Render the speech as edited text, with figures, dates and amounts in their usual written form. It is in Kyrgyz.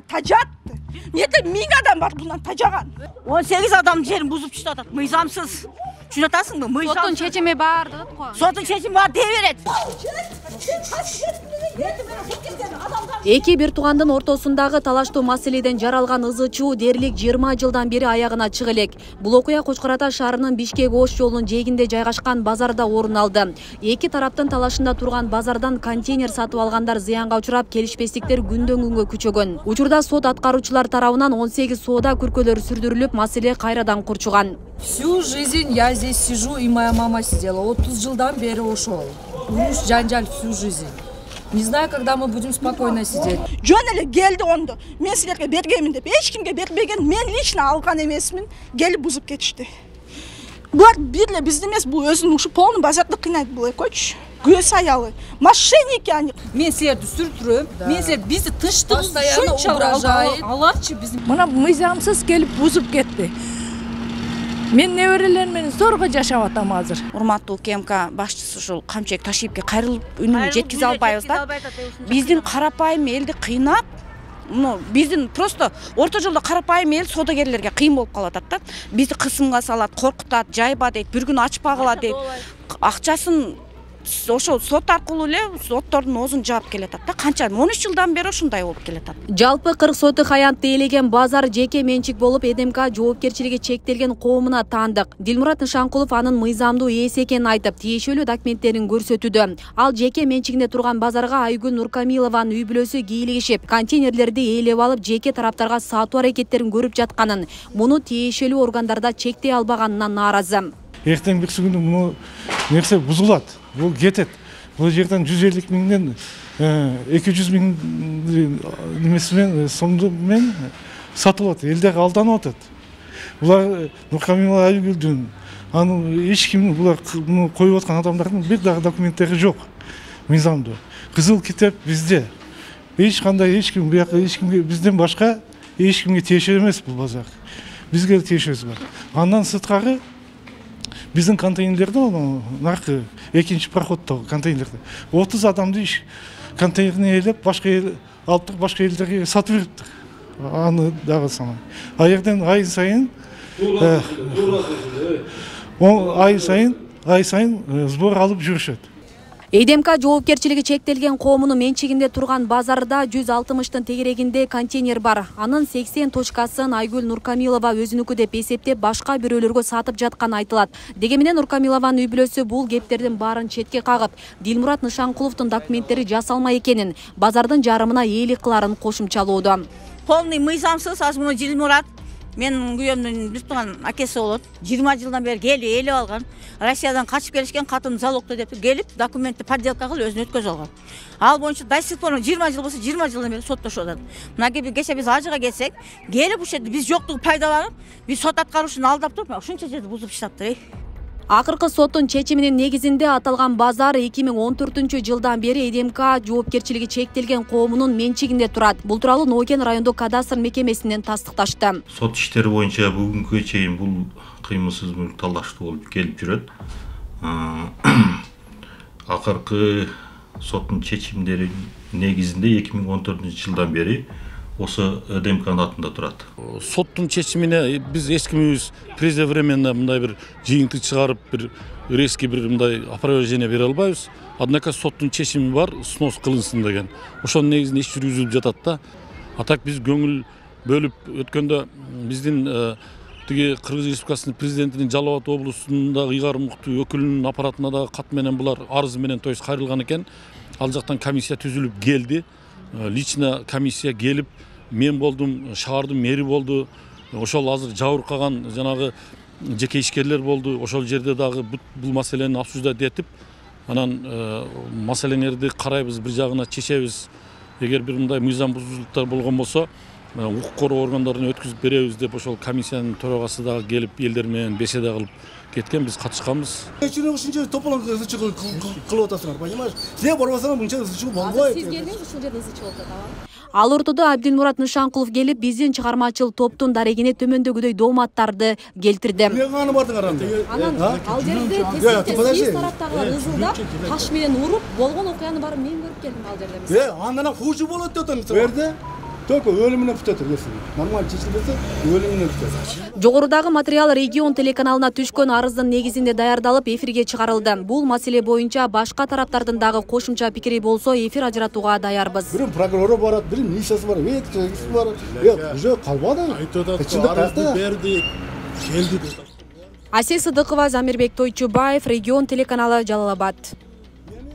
Тажатты. Нете 1000 адам бар bundan тажаган. 18 адам жерин бузуп чыгатат. Мыйзамсыз. Түшүнөтасыңбы? Мыйзамсыз. Соттун чечими бар деп го. Соттун чечими бар дей берет. Эки бир туугандын ортосундагы талаштуу маселеден жаралган ызы-чуу дээрлик 20 жылдан бери аягына чыга элек. Бул окуя Кочкор Ата шаарынын Бишкек-Ош жолунун жээгинде жайгашкан базарда орун алды. Эки тараптын талашында турган базардан контейнер сатып алгандар зыянга учурап, келишпестиктер күндөн күнгө күчөгөн. Учурда сот аткаруучулар тарабынан 18 соода күркөлөр сүрдүрүлүп, маселе кайрадан курчуган. Всю жизнь я здесь сижу, и моя мама сидела. 30 жылдан бери ушел. Муж жанжаль всю жизнь. Не знаю, когда мы будем спокойно сидеть. Жөн эле келди онду. Мен силерге бергенмин деп, эч кимге бербеген, мен лично алган эмесмин. Келип бузуп кетишти. Булар бирле бизди эмес, бул өзүнүн ушу полный базарды кыйнайт бул экөчү. Көз аялы. Мошенники они. Мен силерди сүртүрөм, мен силер бизди тынчтыгыбызды алачы биз. Мына мыйзамсыз келип бузуп кетти. Мен неберелерим менен зорго жашап атам азыр. Урматтуу КМК башчысы ушул Камчек Ташиевке кайрылып үнүн жеткизе албайбыз да. Биздин карапайым элди кыйнап, биздин просто орто жолдо карапайым эл содагерлерге кыйын болуп калат да. Бизди кысымга салат, коркутат, жайба дейт, бир күн ачпагыла дейт. Акчасын ошол сот аркылуу эле соттордун оозун жаап келатат да. Канча 13 жылдан бери ушундай болуп келатат. Жалпы 40 соту хаянтты ээлеген базар жеке менчик болуп, ЭДМК жоопкерчилиги чектелген коомуна таандык. Дилмурат Нышанкулов анын мыйзамдуу ээси экенин айтып, тиешелүү документтерин көрсөтүүдө. Ал жеке менчигинде турган базарга Айгүл Нуркамилованын үй бүлөсү кийлигишип, контейнерлерди ээлеп алып, жеке тараптарга сатуу аракеттерин көрүп жатканын, муну тиешелүү органдарда чектей албаганынан нааразы. Эртең бир күнү муну нерсе бузулат. Бул кетет. Бул жерден 150 миңден 200 миң немесимен сомду мен сатылат. Элдер алданып атат. Булар Нуркамилова Айгүлдүн, аны эч ким булар коюп аткан адамдардын бир дагы документтери жок. Мыйзамдуу. Кызыл китеп бизде. Эч кандай эч ким бияка эч кимге бизден башка эч кимге тиешелүү эмес бул базар. Бизге тиешеси бар. Андан сырткары биздин контейнерлерде, наркы экинчи проходдогу контейнерлерде 30 адамды контейнерин ээлеп, башка эл алып туруп, башка элдерге сатып бериптир. Аны дагы санай. А жерден ай сайын сбор алып жүрүшөт. ЭДМК жоопкерчилиги чектелген коомунун менчигинде турган базарда 160тын тегерегинде контейнер бар. Анын 80 точкасын Айгүл Нуркамилова өзүнүкү деп эсептеп, башка бирөөлөргө сатып жатканы айтылат. Дегенменен Нуркамилованын үй бүлөсү бул кептердин баарын четке кагып, Дилмурат Нышанкуловдун документтери жасалмай экенин, базардын жарымына ээлик кыларын кошумчалоодо. Полный мыйзамсыз аз муну Дилмурат менин күйөөмдүн бир тууган акеси болот. 20 жылдан бери келип ээлеп алган. Россиядан качып келишкен, катын залогто деп келип документти подделка кылып өзүнө өткөзүп алган. Ал боюнча до сих пор 20 жыл болсо 20 жылдан бери соттошуп атат. Мына кече биз ажыга келсек, келип ушул жерде биз жоктугу пайдаланып, биз сот аткаруучуну алдап туруп, ушунча жерди бузуп чыктыптыр. Акыркы соттун чечиминин негизинде аталган базар 2014-жылдан бери ЭДМК жоопкерчилиги чектелген коомунун менчигинде турат. Бул тууралуу Нокен райондук кадастр мекемесинен тастыкташты. Сот иштери боюнча бүгүнкү чейин бул кыймылсыз мүлк талаштуу болуп келип жүрөт. Акыркы соттун чечимдери негизинде 2014-жылдан бери осы ЭДМКнын атында турат. Соттун чечимине биз эч кимибиз преждевременно мындай бир жыйынтык чыгарып, бир резкий бир мындай опровержение бере албайбыз. Однако соттун чечими бар, снос кылынсын деген. Ошонун негизинде иш жүргүзүлүп жатат да. А так биз көңүл бөлүп өткөндө биздин тиги Кыргыз Республикасынын президентинин Жалал Абад облусундагы ыйгар укуктуу өкүлүнүн аппаратына да кат менен булар арыз менен кайрылган экен. Ал жактан комиссия түзүлүп келди. Лично комиссия келип, мен болдум, шаардын мэри болду. Ошол азыр жабыркаган жанагы жеке ишкерлер болду. Ошол жерде дагы бул маселени обсуждать этип, анан маселелерди карайбыз, бир жагына чечебиз. Эгер бир мындай мыйзам бузуулуктар болгон болсо, укук коргоо органдарына өткүзүп беребиз деп ошол комиссиянын төрагасы дагы келип элдер менен беседа кылып кеткен, биз катышканбыз. Ушунча тополоң ызычы кылып атасыңар, понимаешь? Силер барбасаңар мынча ызычы болбойт. Сиз келдиңиз, ушул жерде ызычы болуп атабы? Ал ортодо Абдилмурат Нышанкулов келип, биздин чыгармачыл топтун дарегине төмөндөгүдөй дооматтарды келтирди. Меганы бардыңар анда. Анан ал жерде сиз тараптагылар ызылдап, таш менен уруп, болгон окуяны барып мен көрүп келдим ал жерде. Андан хуже болот деп атам. Берди. Только өлімінен бүтетір, нормально чечилбесе, өлімінен бүтетір. Жогорудагы материал Регион телеканалына түшкөн арыздын негизинде даярдалып эфирге чыгарылды. Бул маселе боюнча башка тараптардын дагы кошумча пикири болсо эфир ажыратууга даярбыз. Бирин прокурору барат, бирин милициясы бар, бар. Уже калбады. Арызды берди, келди. Асель Сыдыкова, Замирбек Тойчубаев, Регион телеканалы, Жалал Абад.